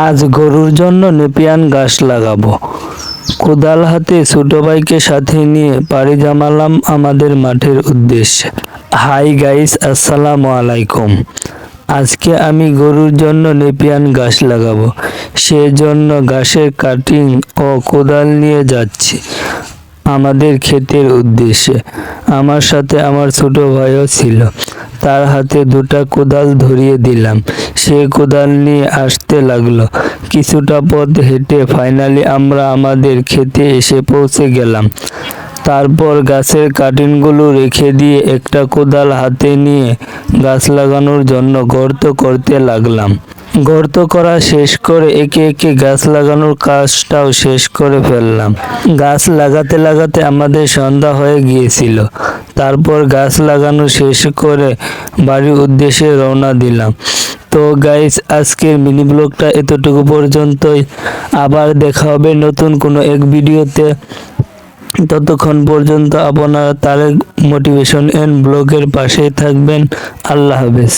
আজ গরুর জন্য নেপিয়ান গাছ লাগাবো। কোদাল হাতে ছোট ভাইকে সাথে নিয়ে পাড়ি জমালাম আমাদের মাঠের উদ্দেশ্যে। হাই গাইস, আসসালামু আলাইকুম। আজকে আমি গরুর জন্য নেপিয়ান গাছ লাগাবো, সেজন্য ঘাসের কাটিং ও কোদাল নিয়ে যাচ্ছি আমাদের ক্ষেতের উদ্দেশ্যে। আমার সাথে আমার ছোট ভাইও ছিল, তার হাতে দুটা কোদাল ধরিয়ে দিলাম। সে কোদাল নিয়ে আসতে লাগলো। কিছুটা পথ হেঁটে ফাইনালি আমরা আমাদের ক্ষেতে এসে পৌঁছে গেলাম। তারপর গাছের কাটিংগুলো রেখে দিয়ে একটা কোদাল হাতে নিয়ে গাছ লাগানোর জন্য গর্ত করতে লাগলাম। গর্ত করা শেষ করে একে একে গাছ লাগানোর কাজটাও শেষ করে ফেললাম। গাছ লাগাতে লাগাতে আমাদের সন্ধ্যা হয়ে গিয়েছিল। তারপর গাছ লাগানো শেষ করে বাড়ির উদ্দেশ্যে রওনা দিলাম। তো গাইস, আজকের মিনি ব্লগটা এতটুকু পর্যন্তই। আবার দেখা হবে নতুন কোনো এক ভিডিওতে। ততক্ষণ পর্যন্ত আপনারা তারেক মোটিভেশন এন্ড ব্লগের পাশেই থাকবেন। আল্লাহ হাফেজ।